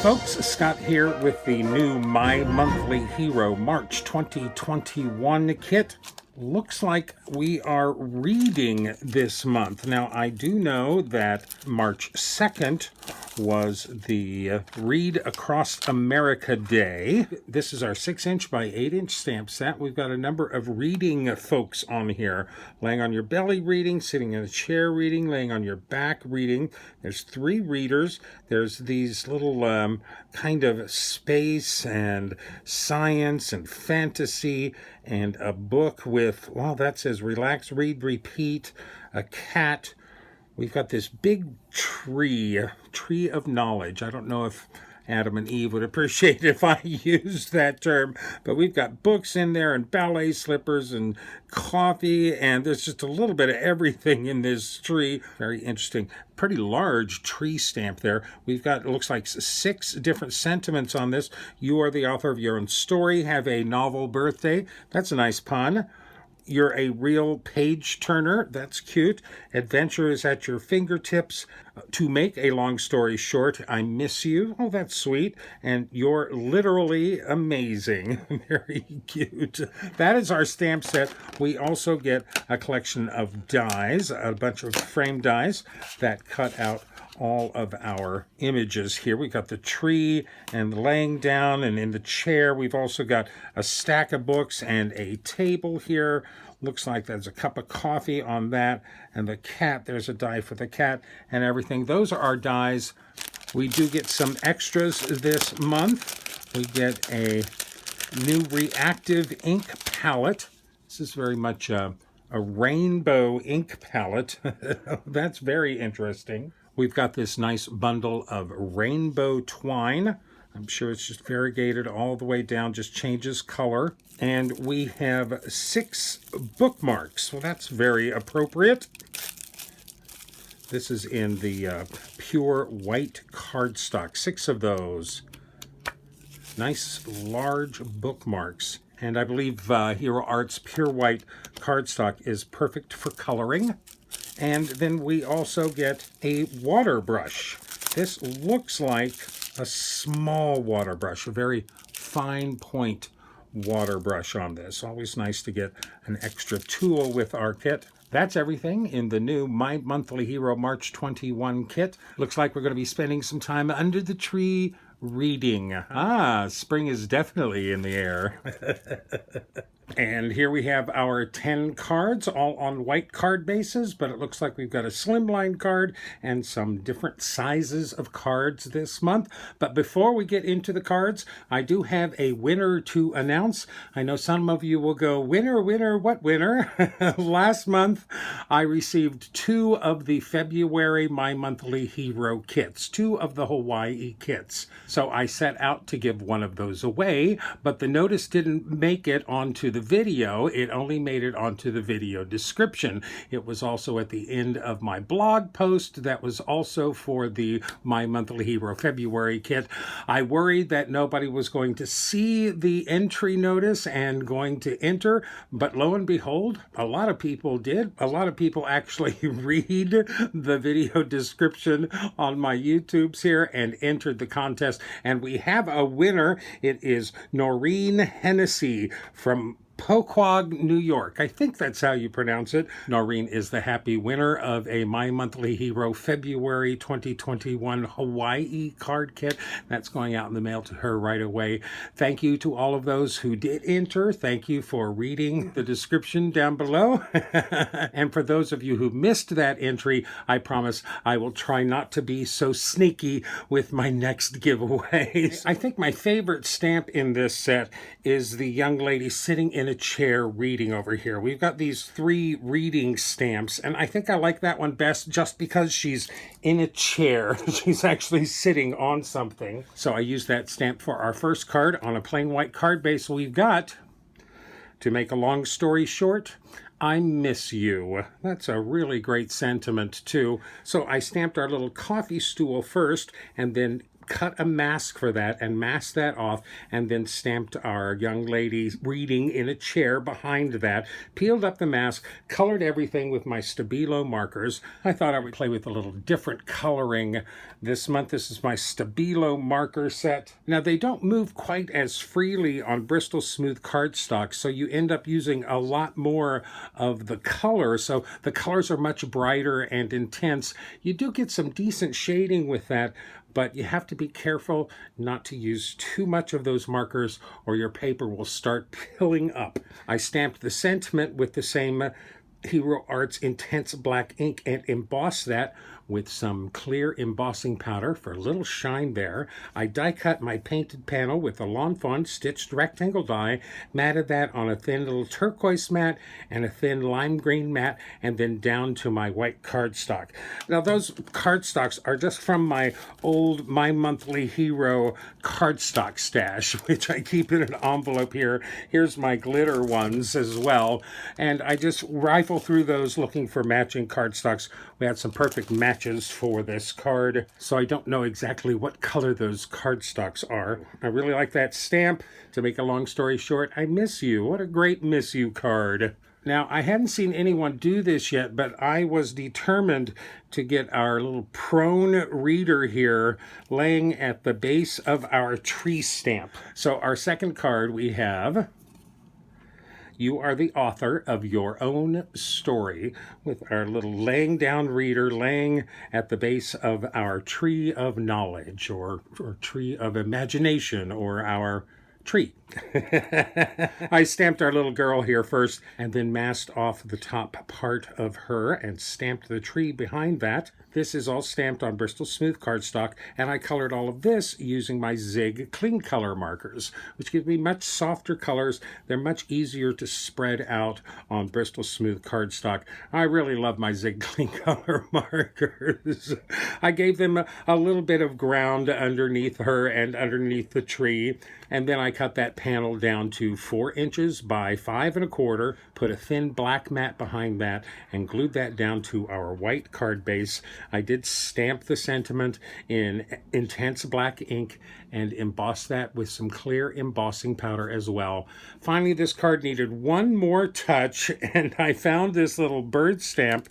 folks, Scott here with the new My Monthly Hero March 2021 kit. Looks like we are reading this month. Now, I do know that March 2nd was the Read Across America Day. This is our 6-inch by 8-inch stamp set. We've got a number of reading folks on here. Laying on your belly reading, sitting in a chair reading, laying on your back reading. There's 3 readers. There's these little kind of space and science and fantasy and a book with, well, that says relax, read, repeat, a cat. We've got this big tree, a tree of knowledge. I don't know if Adam and Eve would appreciate if I used that term, but we've got books in there and ballet slippers and coffee, and there's just a little bit of everything in this tree. Very interesting. Pretty large tree stamp there. We've got, it looks like 6 different sentiments on this. You are the author of your own story, have a novel birthday. That's a nice pun. You're a real page turner. That's cute. Adventure is at your fingertips. To make a long story short, I miss you. Oh, that's sweet. And you're literally amazing. Very cute. That is our stamp set. We also get a collection of dies, a bunch of frame dies that cut out all of our images here. We've got the tree and laying down, and in the chair we've also got a stack of books and a table here. Looks like there's a cup of coffee on that, and the cat, there's a die for the cat and everything. Those are our dies. We do get some extras this month. We get a new reactive ink palette. This is very much a rainbow ink palette. That's very interesting. We've got this nice bundle of rainbow twine. I'm sure it's just variegated all the way down, just changes color. And we have 6 bookmarks. Well, that's very appropriate. This is in the pure white cardstock. 6 of those. Nice large bookmarks. And I believe Hero Art's pure white cardstock is perfect for coloring. And then we also get a water brush. This looks like a small water brush, a very fine point water brush on this. Always nice to get an extra tool with our kit. That's everything in the new My Monthly Hero March 21 kit. Looks like we're going to be spending some time under the tree reading. Spring is definitely in the air. And here we have our 10 cards, all on white card bases, but it looks like we've got a slimline card and some different sizes of cards this month. But before we get into the cards, I do have a winner to announce. I know some of you will go, winner, what winner? Last month, I received 2 of the February My Monthly Hero kits, 2 of the Hawaii kits. So I set out to give one of those away, but the notice didn't make it onto the video. It only made it onto the video description. It was also at the end of my blog post that was also for the My Monthly Hero February kit. I worried that nobody was going to see the entry notice and going to enter, but lo and behold, a lot of people did. A lot of people actually read the video description on my YouTubes here and entered the contest, and we have a winner. It is Noreen Hennessy from Poquog, New York. I think that's how you pronounce it. Noreen is the happy winner of a My Monthly Hero February 2021 Hawaii card kit. That's going out in the mail to her right away. Thank you to all of those who did enter. Thank you for reading the description down below. And for those of you who missed that entry, I promise I will try not to be so sneaky with my next giveaways. I think my favorite stamp in this set is the young lady sitting in a chair reading over here. We've got these 3 reading stamps, and I think I like that one best just because she's in a chair. She's actually sitting on something. So I used that stamp for our first card on a plain white card base. We've got, to make a long story short, I miss you. That's a really great sentiment too. So I stamped our little coffee stool first, and then cut a mask for that and masked that off, and then stamped our young lady reading in a chair behind that, peeled up the mask, colored everything with my Stabilo markers. I thought I would play with a little different coloring this month. This is my Stabilo marker set. Now, they don't move quite as freely on Bristol Smooth cardstock, so you end up using a lot more of the color. So the colors are much brighter and intense. You do get some decent shading with that, but you have to be careful not to use too much of those markers or your paper will start pilling up. I stamped the sentiment with the same Hero Arts Intense Black ink and embossed that with some clear embossing powder for a little shine there. I die cut my painted panel with a Lawn Fawn stitched rectangle die, matted that on a thin little turquoise mat and a thin lime green mat, and then down to my white cardstock. Now those cardstocks are just from my old My Monthly Hero cardstock stash, which I keep in an envelope here. Here's my glitter ones as well. And I just rifle through those looking for matching cardstocks. We had some perfect matches for this card, so I don't know exactly what color those cardstocks are. I really like that stamp. To make a long story short, I miss you. What a great miss you card. Now, I hadn't seen anyone do this yet, but I was determined to get our little prone reader here laying at the base of our tree stamp. So our second card we have, you are the author of your own story, with our little laying down reader laying at the base of our tree of knowledge, or tree of imagination, or our tree. I stamped our little girl here first and then masked off the top part of her and stamped the tree behind that. This is all stamped on Bristol Smooth cardstock, and I colored all of this using my Zig Clean Color markers, which give me much softer colors. They're much easier to spread out on Bristol Smooth cardstock. I really love my Zig Clean Color markers. I gave them a little bit of ground underneath her and underneath the tree, and then I cut that panel down to 4 inches by 5 1/4, put a thin black mat behind that, and glued that down to our white card base. I did stamp the sentiment in intense black ink and emboss that with some clear embossing powder as well. Finally, this card needed one more touch, and I found this little bird stamp.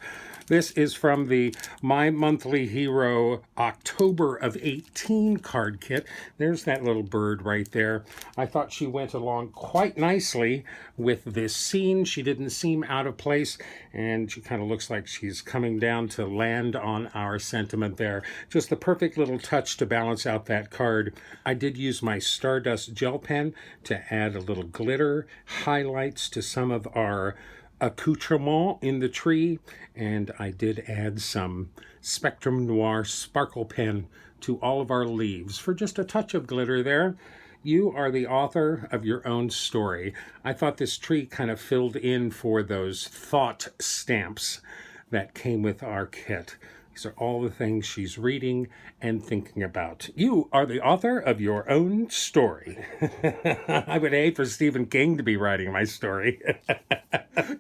This is from the My Monthly Hero October of 18 card kit. There's that little bird right there. I thought she went along quite nicely with this scene. She didn't seem out of place, and she kind of looks like she's coming down to land on our sentiment there. Just the perfect little touch to balance out that card. I did use my Stardust gel pen to add a little glitter highlights to some of our accoutrement in the tree, and I did add some Spectrum Noir sparkle pen to all of our leaves for just a touch of glitter there. You are the author of your own story. I thought this tree kind of filled in for those thought stamps that came with our kit. These are all the things she's reading and thinking about. You are the author of your own story. I would hate for Stephen King to be writing my story.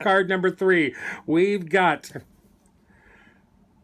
Card number 3. We've got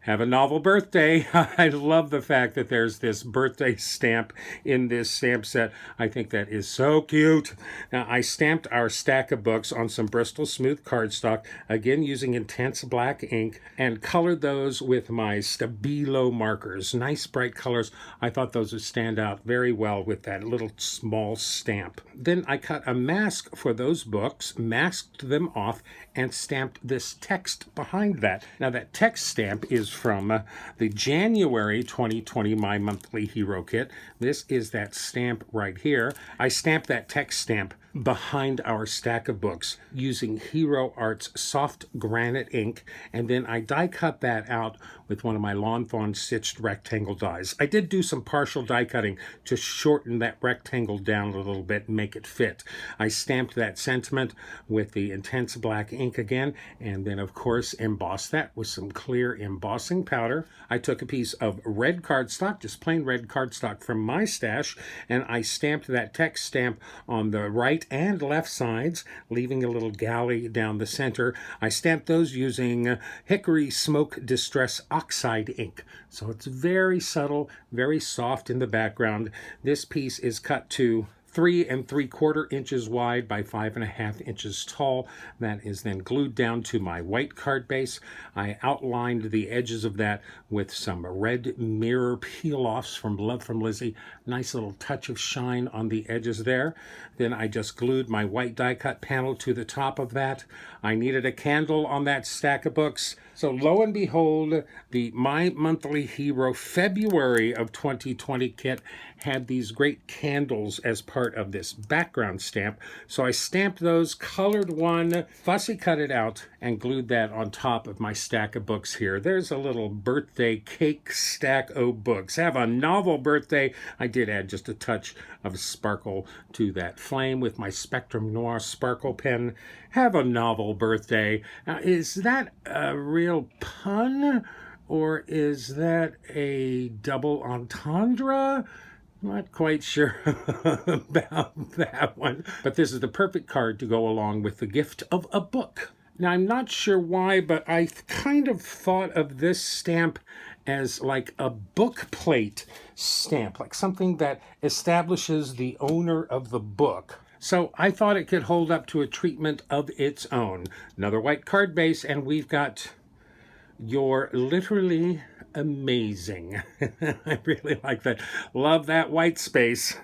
Have a Novel Birthday. I love the fact that there's this birthday stamp in this stamp set. I think that is so cute. Now, I stamped our stack of books on some Bristol Smooth cardstock, again using intense black ink, and colored those with my Stabilo markers. Nice bright colors. I thought those would stand out very well with that little small stamp. Then I cut a mask for those books, masked them off, and stamped this text behind that. Now, that text stamp is from the January 2020 My Monthly Hero Kit. This is that stamp right here. I stamped that text stamp behind our stack of books using Hero Arts soft granite ink, and then I die cut that out with one of my Lawn Fawn stitched rectangle dies. I did do some partial die cutting to shorten that rectangle down a little bit and make it fit. I stamped that sentiment with the intense black ink again, and then of course embossed that with some clear embossing powder. I took a piece of red cardstock, just plain red cardstock from my stash, and I stamped that text stamp on the right right and left sides, leaving a little galley down the center. I stamped those using Hickory Smoke Distress Oxide ink. So it's very subtle, very soft in the background. This piece is cut to 3 3/4 inches wide by 5.5 inches tall. That is then glued down to my white card base. I outlined the edges of that with some red mirror peel-offs from Love from Lizzie. Nice little touch of shine on the edges there. Then I just glued my white die cut panel to the top of that. I needed a candle on that stack of books. So lo and behold, the My Monthly Hero February of 2020 kit had these great candles as part of this background stamp. So I stamped those, colored one, fussy cut it out, and glued that on top of my stack of books here. There's a little birthday cake stack of books. Have a novel birthday. I did add just a touch of sparkle to that flame with my Spectrum Noir sparkle pen. Have a novel birthday. Now, is that a real pun, or is that a double entendre? Not quite sure about that one. But this is the perfect card to go along with the gift of a book. Now, I'm not sure why, but I kind of thought of this stamp as like a book plate stamp, like something that establishes the owner of the book. So I thought it could hold up to a treatment of its own. Another white card base, and we've got You're Literally Amazing. I really like that. Love that white space.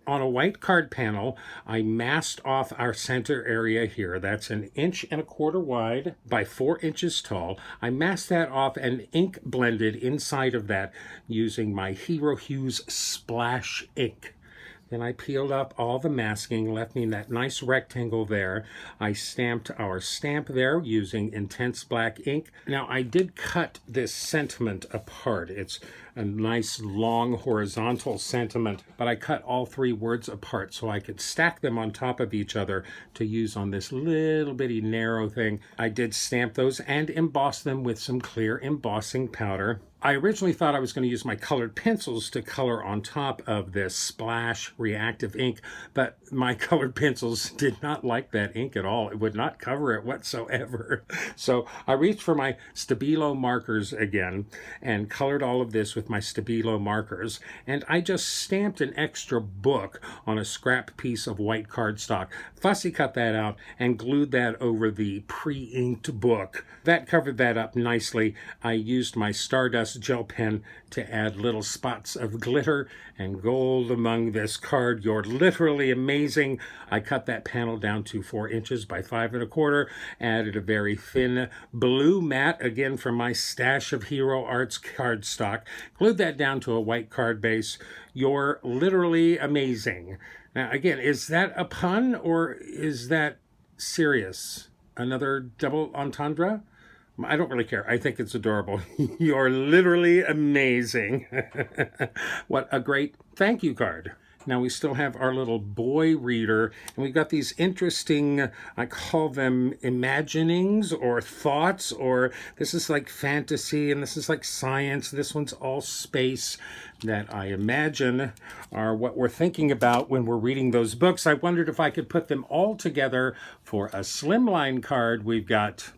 On a white card panel, I masked off our center area here. That's 1 1/4 inches wide by 4 inches tall. I masked that off and ink blended inside of that using my Hero Hues Splash ink. Then I peeled up all the masking, left me that nice rectangle there. I stamped our stamp there using intense black ink. Now, I did cut this sentiment apart. It's a nice long horizontal sentiment, but I cut all 3 words apart so I could stack them on top of each other to use on this little bitty narrow thing. I did stamp those and emboss them with some clear embossing powder. I originally thought I was going to use my colored pencils to color on top of this splash reactive ink, but my colored pencils did not like that ink at all. It would not cover it whatsoever. So I reached for my Stabilo markers again and colored all of this with my Stabilo markers, and I just stamped an extra book on a scrap piece of white cardstock, fussy cut that out, and glued that over the pre-inked book. That covered that up nicely. I used my Stardust gel pen to add little spots of glitter and gold among this card. You're Literally Amazing. I cut that panel down to 4 inches by 5 1/4, added a very thin blue matte, again from my stash of Hero Arts cardstock, glued that down to a white card base. You're Literally Amazing. Now, again, is that a pun or is that serious? Another double entendre? I don't really care. I think it's adorable. You're Literally Amazing. What a great thank you card. Now we still have our little boy reader, and we've got these interesting, I call them imaginings or thoughts, or this is like fantasy and this is like science. This one's all space that I imagine are what we're thinking about when we're reading those books. I wondered if I could put them all together for a slimline card. We've got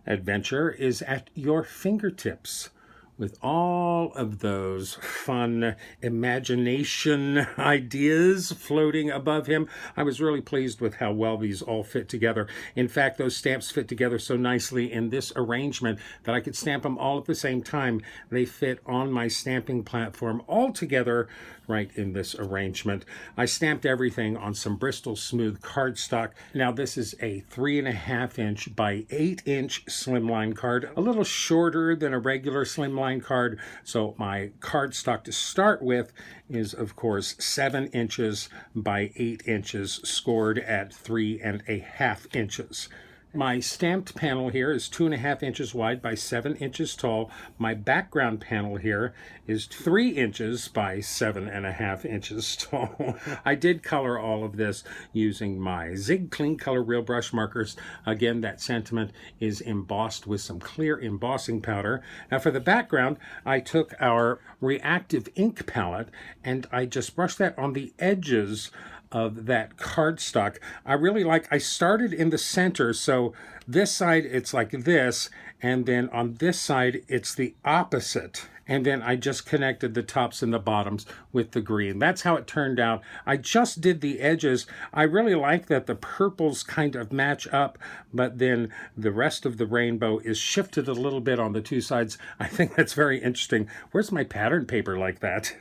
Adventure is at Your Fingertips, with all of those fun imagination ideas floating above him. I was really pleased with how well these all fit together. In fact, those stamps fit together so nicely in this arrangement that I could stamp them all at the same time. They fit on my stamping platform all together right in this arrangement. I stamped everything on some Bristol Smooth cardstock. Now this is a 3.5 inch by 8 inch slimline card, a little shorter than a regular slimline card. So my cardstock to start with is of course 7 inches by 8 inches, scored at 3.5 inches. My stamped panel here is 2.5 inches wide by 7 inches tall. My background panel here is 3 inches by 7.5 inches tall. I did color all of this using my Zig Clean Color Real Brush markers. Again, that sentiment is embossed with some clear embossing powder. Now for the background, I took our reactive ink palette and I just brushed that on the edges of that cardstock. I started in the center, so this side it's like this, and then on this side it's the opposite. And then I just connected the tops and the bottoms with the green. That's how it turned out. I just did the edges. I really like that the purples kind of match up, but then the rest of the rainbow is shifted a little bit on the two sides. I think that's very interesting. Where's my pattern paper like that?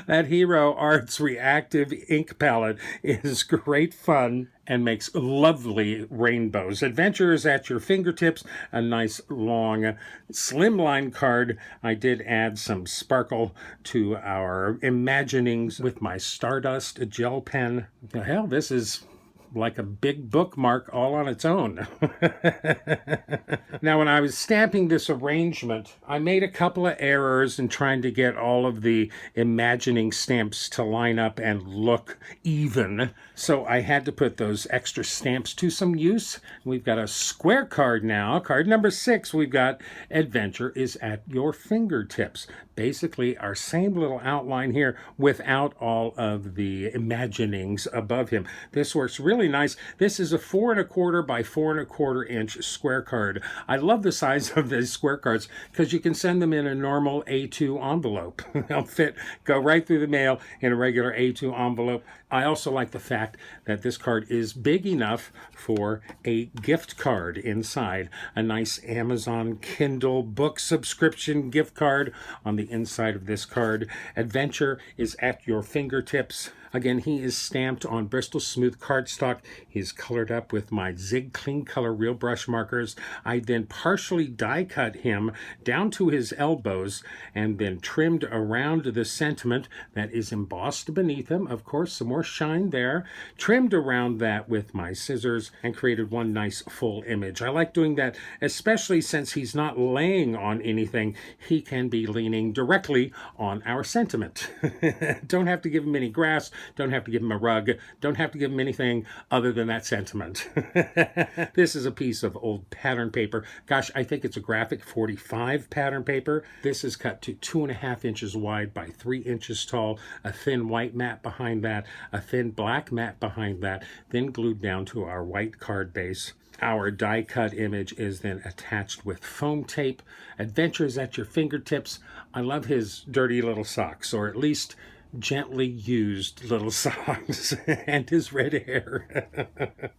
That Hero Arts Reactive Ink Palette is great fun and makes lovely rainbows. Adventure is at your fingertips. A nice long slimline card. I did add some sparkle to our imaginings with my Stardust gel pen. Hell, this is like a big bookmark all on its own. Now, when I was stamping this arrangement, I made a couple of errors in trying to get all of the imagining stamps to line up and look even. So I had to put those extra stamps to some use. We've got a square card now. Card number 6, we've got Adventure is at your fingertips. Basically, our same little outline here without all of the imaginings above him. This works really nice. This is a 4 1/4 by 4 1/4 inch square card. I love the size of these square cards because you can send them in a normal A2 envelope. They'll go right through the mail in a regular A2 envelope. I also like the fact that this card is big enough for a gift card inside. A nice Amazon Kindle book subscription gift card on the inside of this card. Adventure is at your fingertips. Again, he is stamped on Bristol Smooth cardstock. He's colored up with my Zig Clean Color Real Brush markers. I then partially die cut him down to his elbows and then trimmed around the sentiment that is embossed beneath him. Of course, some more shine there. Trimmed around that with my scissors and created one nice full image. I like doing that, especially since he's not laying on anything. He can be leaning directly on our sentiment. Don't have to give him any grass. Don't have to give him a rug. Don't have to give him anything other than that sentiment. This is a piece of old pattern paper. Gosh, I think it's a graphic 45 pattern paper. This is cut to 2.5 inches wide by 3 inches tall. A thin white mat behind that. A thin black mat behind that. Then glued down to our white card base. Our die cut image is then attached with foam tape. Adventure is at your fingertips. I love his dirty little socks, or at least gently used little socks, and his red hair.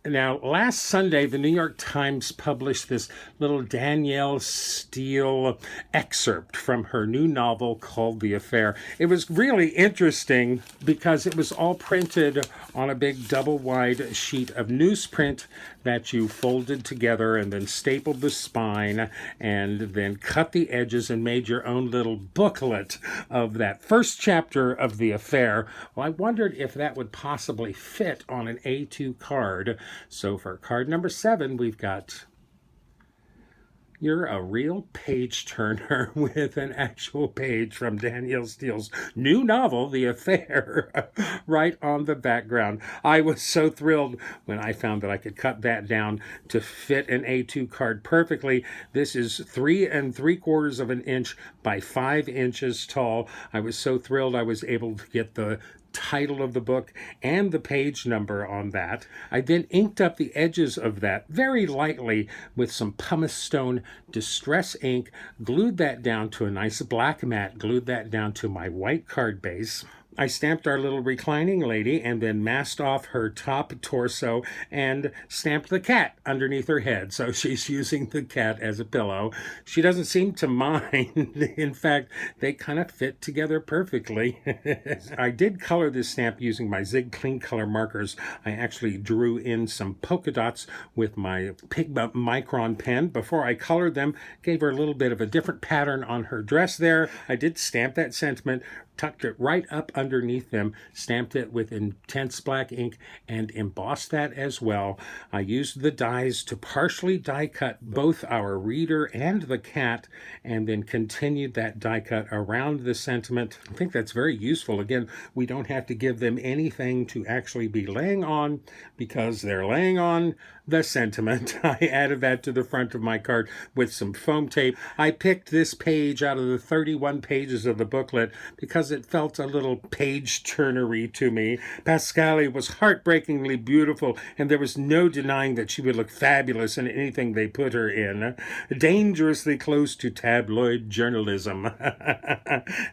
Now, last Sunday, the New York Times published this little Danielle Steele excerpt from her new novel called The Affair. It was really interesting because it was all printed on a big double-wide sheet of newsprint that you folded together and then stapled the spine and then cut the edges and made your own little booklet of that first chapter of The Affair. Well, I wondered if that would possibly fit on an A2 card. So for card number 7, we've got You're a Real Page Turner with an actual page from Danielle Steele's new novel, The Affair, right on the background. I was so thrilled when I found that I could cut that down to fit an A2 card perfectly. This is 3 3/4 of an inch by 5 inches tall. I was so thrilled I was able to get the title of the book and the page number on that. I then inked up the edges of that very lightly with some pumice stone distress ink, glued that down to a nice black mat, glued that down to my white card base. I stamped our little reclining lady and then masked off her top torso and stamped the cat underneath her head. So she's using the cat as a pillow. She doesn't seem to mind. In fact, they kind of fit together perfectly. I did color this stamp using my Zig Clean Color markers. I actually drew in some polka dots with my Pigment Micron pen before I colored them. Gave her a little bit of a different pattern on her dress there. I did stamp that sentiment, tucked it right up underneath them, stamped it with intense black ink, and embossed that as well. I used the dies to partially die cut both our reader and the cat, and then continued that die cut around the sentiment. I think that's very useful. Again, we don't have to give them anything to actually be laying on because they're laying on the sentiment. I added that to the front of my card with some foam tape. I picked this page out of the 31 pages of the booklet because because it felt a little page-turnery to me. Pascale was heartbreakingly beautiful, and there was no denying that she would look fabulous in anything they put her in. Dangerously close to tabloid journalism.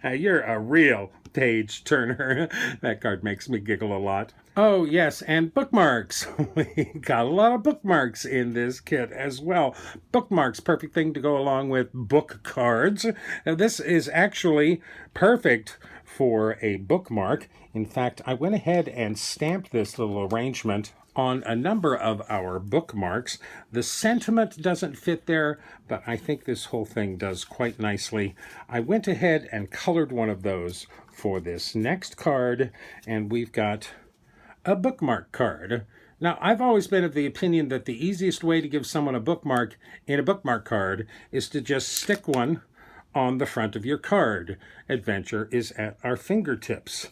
You're a real page-turner. That card makes me giggle a lot. Oh, yes, and bookmarks. We got a lot of bookmarks in this kit as well. Bookmarks, perfect thing to go along with book cards. Now, this is actually perfect for a bookmark. In fact, I went ahead and stamped this little arrangement on a number of our bookmarks. The sentiment doesn't fit there, but I think this whole thing does quite nicely. I went ahead and colored one of those for this next card, and we've got a bookmark card. Now, I've always been of the opinion that the easiest way to give someone a bookmark in a bookmark card is to just stick one on the front of your card. Adventure is at our fingertips.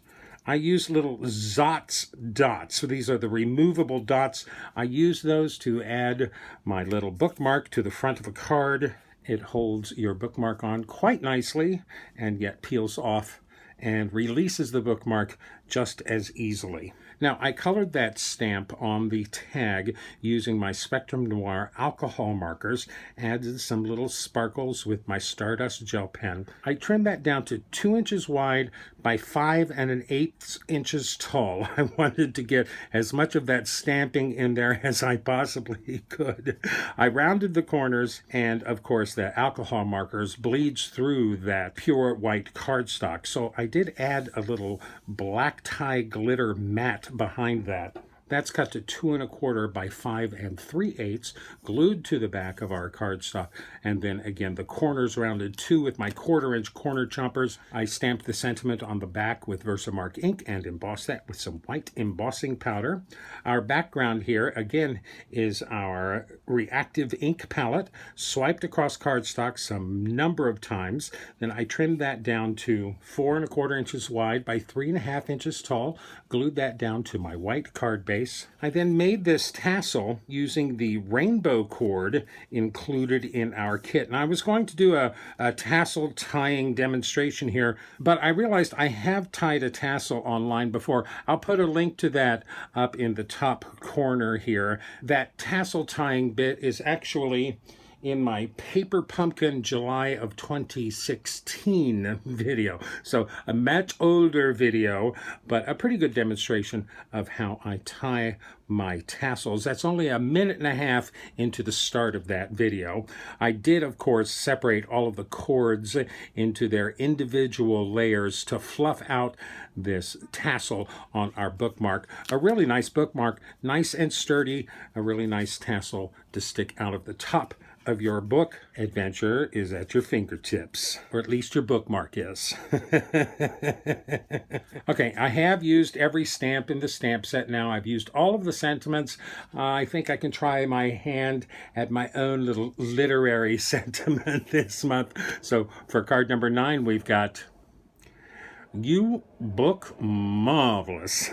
I use little Zots dots. So these are the removable dots. I use those to add my little bookmark to the front of a card. It holds your bookmark on quite nicely and yet peels off and releases the bookmark just as easily. Now, I colored that stamp on the tag using my Spectrum Noir alcohol markers, added some little sparkles with my Stardust gel pen. I trimmed that down to 2 inches wide by 5 1/8 inches tall. I wanted to get as much of that stamping in there as I possibly could. I rounded the corners, and of course the alcohol markers bleeds through that pure white cardstock. So I did add a little black tie glitter matte behind that. That's cut to 2 1/4 by 5 3/8, glued to the back of our cardstock, and then again the corners rounded too with my 1/4 inch corner chompers. I stamped the sentiment on the back with Versamark ink and embossed that with some white embossing powder. Our background here again is our reactive ink palette, swiped across cardstock some number of times. Then I trimmed that down to 4 1/4 inches wide by 3 1/2 inches tall, glued that down to my white card base. I then made this tassel using the rainbow cord included in our kit. And I was going to do a tassel tying demonstration here, but I realized I have tied a tassel online before. I'll put a link to that up in the top corner here. That tassel tying bit is actually in my Paper Pumpkin July of 2016 video. So a much older video, but a pretty good demonstration of how I tie my tassels. That's only 1.5 minutes into the start of that video. I did, of course, separate all of the cords into their individual layers to fluff out this tassel on our bookmark. A really nice bookmark, nice and sturdy, a really nice tassel to stick out of the top of your book. Adventure is at your fingertips, or at least your bookmark is. Okay, I have used every stamp in the stamp set now. I've used all of the sentiments. I think I can try my hand at my own little literary sentiment this month. So for card number 9, we've got "You book marvelous."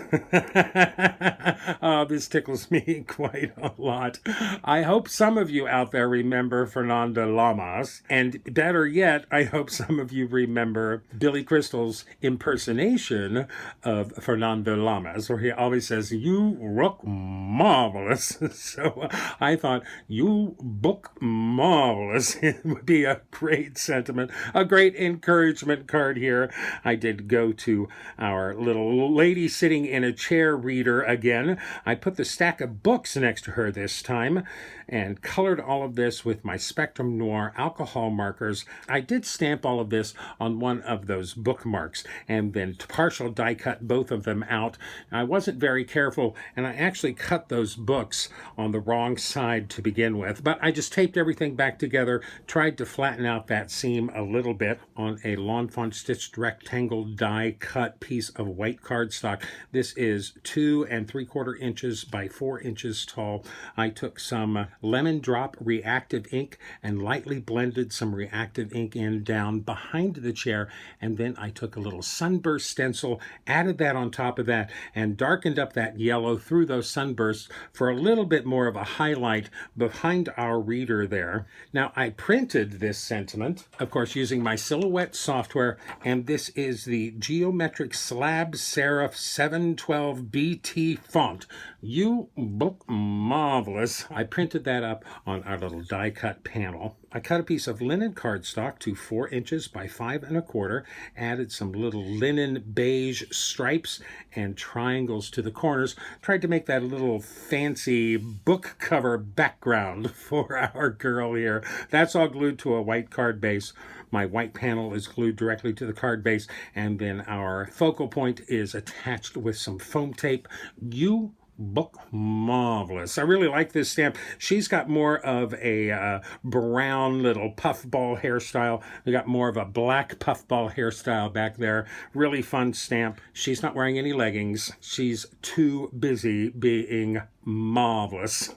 Oh, this tickles me quite a lot. I hope some of you out there remember Fernando Lamas, and better yet, I hope some of you remember Billy Crystal's impersonation of Fernando Lamas, where he always says, "You look marvelous." So I thought, "You book marvelous." It would be a great sentiment, a great encouragement card here. I did go to our little lady sitting in a chair reader again. I put the stack of books next to her this time and colored all of this with my Spectrum Noir alcohol markers. I did stamp all of this on one of those bookmarks and then partial die cut both of them out. I wasn't very careful, and I actually cut those books on the wrong side to begin with, but I just taped everything back together, tried to flatten out that seam a little bit on a Lawn Fawn stitched rectangle die cut die-cut piece of white cardstock. This is 2 3/4 inches by 4 inches tall. I took some lemon drop reactive ink and lightly blended some reactive ink in down behind the chair, and then I took a little sunburst stencil, added that on top of that, and darkened up that yellow through those sunbursts for a little bit more of a highlight behind our reader there. Now, I printed this sentiment, of course, using my Silhouette software, and this is the Geometric Slab Serif 712 BT font. You book marvelous. I printed that up on our little die-cut panel. I cut a piece of linen cardstock to 4 inches by 5 1/4, added some little linen beige stripes and triangles to the corners, tried to make that a little fancy book cover background for our girl here. That's all glued to a white card base. My white panel is glued directly to the card base, and then our focal point is attached with some foam tape. You book marvelous. I really like this stamp. She's got more of a brown little puffball hairstyle. We got more of a black puffball hairstyle back there. Really fun stamp. She's not wearing any leggings. She's too busy being marvelous.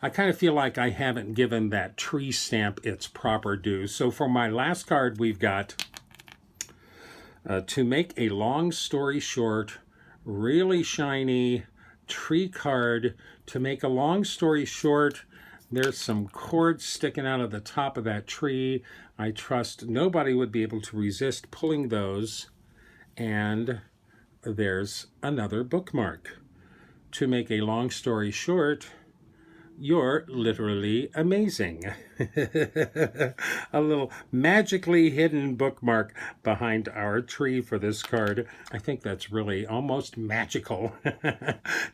I kind of feel like I haven't given that tree stamp its proper due. So for my last card, we've got to make a long story short, really shiny tree card. To make a long story short, there's some cords sticking out of the top of that tree. I trust nobody would be able to resist pulling those. And there's another bookmark. To make a long story short, you're literally amazing. A little magically hidden bookmark behind our tree for this card. I think that's really almost magical.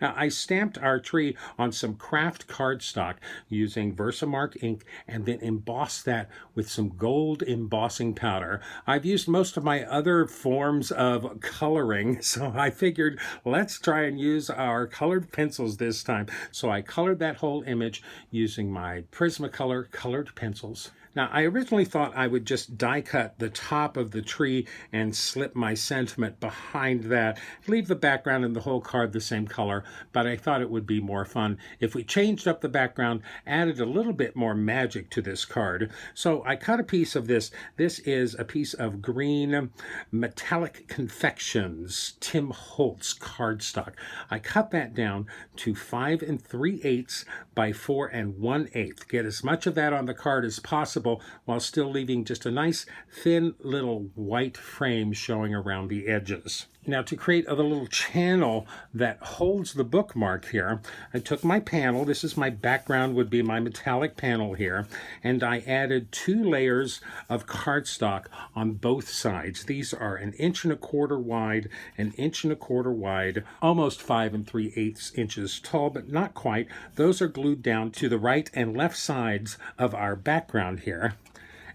Now, I stamped our tree on some craft cardstock using Versamark ink and then embossed that with some gold embossing powder. I've used most of my other forms of coloring, so I figured let's try and use our colored pencils this time. So I colored that whole image using my Prismacolor colored pencils. Now, I originally thought I would just die cut the top of the tree and slip my sentiment behind that, leave the background and the whole card the same color, but I thought it would be more fun if we changed up the background, added a little bit more magic to this card. So I cut a piece of this. This is a piece of green Metallic Confections Tim Holtz cardstock. I cut that down to 5 3/8 by 4 1/8. Get as much of that on the card as possible while still leaving just a nice thin little white frame showing around the edges. Now, to create a little channel that holds the bookmark here, I took my panel. This is my background, would be my metallic panel here, and I added 2 layers of cardstock on both sides. These are 1 1/4 wide, 1 1/4 wide, almost 5 3/8 inches tall, but not quite. Those are glued down to the right and left sides of our background here,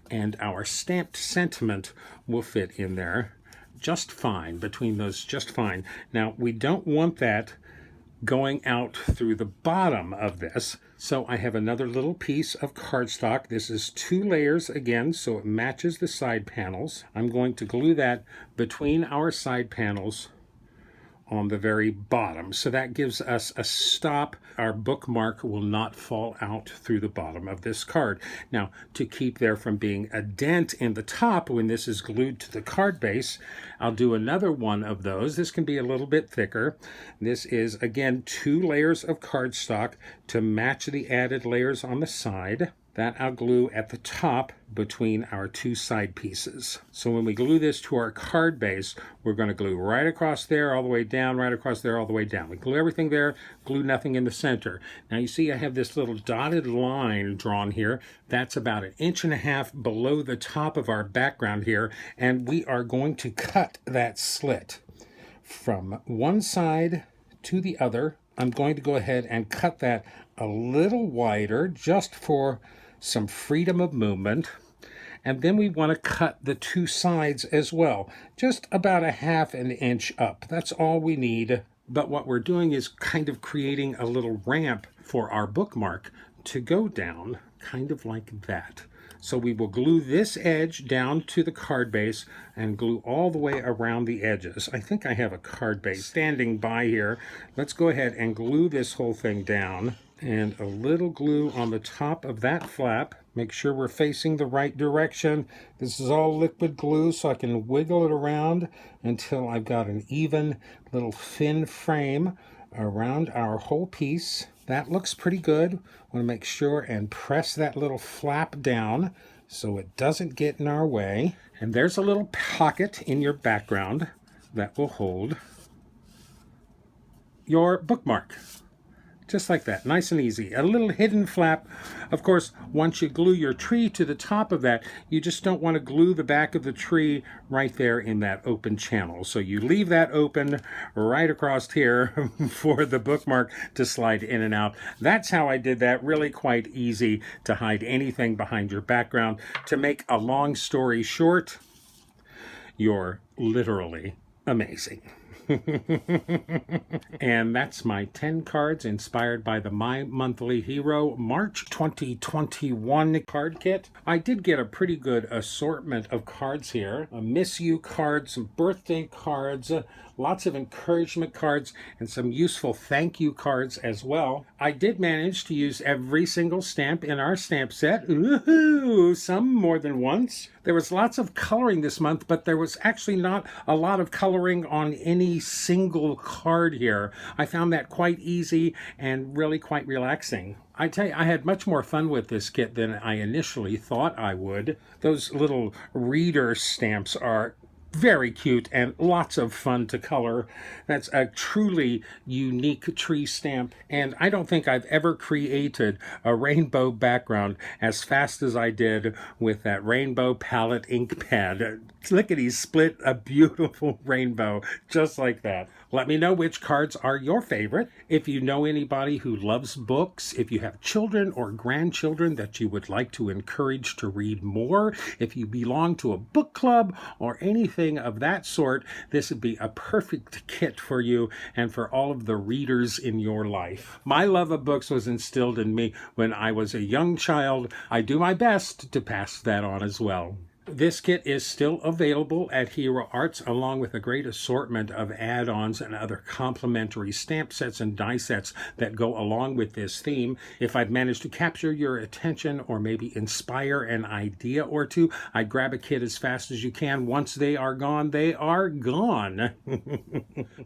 and our stamped sentiment will fit in there just fine, between those just fine. Now, we don't want that going out through the bottom of this, so I have another little piece of cardstock. This is 2 layers again, so it matches the side panels. I'm going to glue that between our side panels on the very bottom. So that gives us a stop. Our bookmark will not fall out through the bottom of this card. Now, to keep there from being a dent in the top when this is glued to the card base, I'll do another one of those. This can be a little bit thicker. This is, again, 2 layers of cardstock to match the added layers on the side. That I'll glue at the top between our 2 side pieces. So when we glue this to our card base, we're going to glue right across there, all the way down, right across there, all the way down. We glue everything there, glue nothing in the center. Now you see I have this little dotted line drawn here. That's about 1.5 inches below the top of our background here, and we are going to cut that slit from one side to the other. I'm going to go ahead and cut that a little wider just for some freedom of movement. And then we want to cut the 2 sides as well, just about 1/2 inch up. That's all we need. But what we're doing is kind of creating a little ramp for our bookmark to go down, kind of like that. So we will glue this edge down to the card base and glue all the way around the edges. I think I have a card base standing by here. Let's go ahead and glue this whole thing down. And a little glue on the top of that flap. Make sure we're facing the right direction. This is all liquid glue, so I can wiggle it around until I've got an even little thin frame around our whole piece. That looks pretty good. I want to make sure and press that little flap down so it doesn't get in our way. And there's a little pocket in your background that will hold your bookmark. Just like that, nice and easy. A little hidden flap. Of course, once you glue your tree to the top of that, you just don't want to glue the back of the tree right there in that open channel. So you leave that open right across here for the bookmark to slide in and out. That's how I did that. Really quite easy to hide anything behind your background. To make a long story short, you're literally amazing. And that's my 10 cards inspired by the My Monthly Hero March 2021 card kit. I did get a pretty good assortment of cards here. A miss you cards, some birthday cards, lots of encouragement cards, and some useful thank you cards as well. I did manage to use every single stamp in our stamp set. Ooh, some more than once. There was lots of coloring this month, but there was actually not a lot of coloring on any single card here. I found that quite easy and really quite relaxing. I tell you, I had much more fun with this kit than I initially thought I would. Those little reader stamps are very cute and lots of fun to color. That's a truly unique tree stamp, and I don't think I've ever created a rainbow background as fast as I did with that rainbow palette ink pad. Lickety split, a beautiful rainbow just like that. Let me know which cards are your favorite. If you know anybody who loves books, if you have children or grandchildren that you would like to encourage to read more, if you belong to a book club or anything of that sort, this would be a perfect kit for you and for all of the readers in your life. My love of books was instilled in me when I was a young child. I do my best to pass that on as well. This kit is still available at Hero Arts, along with a great assortment of add-ons and other complimentary stamp sets and die sets that go along with this theme. If I've managed to capture your attention or maybe inspire an idea or two, I'd grab a kit as fast as you can. Once they are gone, they are gone.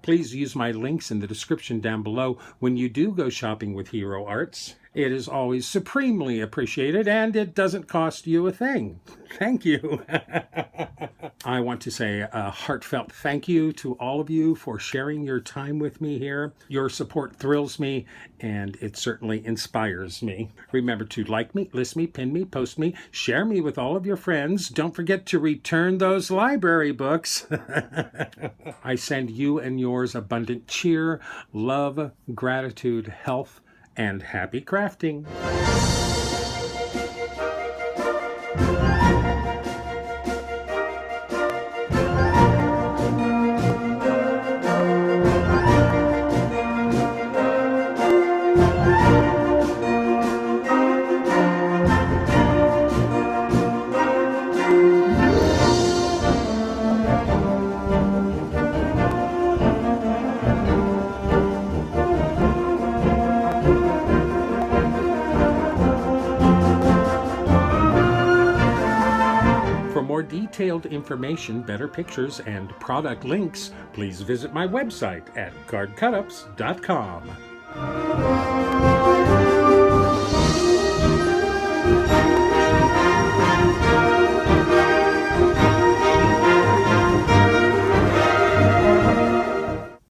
Please use my links in the description down below when you do go shopping with Hero Arts. It is always supremely appreciated, and it doesn't cost you a thing. Thank you. I want to say a heartfelt thank you to all of you for sharing your time with me here. Your support thrills me, and it certainly inspires me. Remember to like me, list me, pin me, post me, share me with all of your friends. Don't forget to return those library books. I send you and yours abundant cheer, love, gratitude, health, and happy crafting. For more detailed information, better pictures, and product links, please visit my website at cardcutups.com.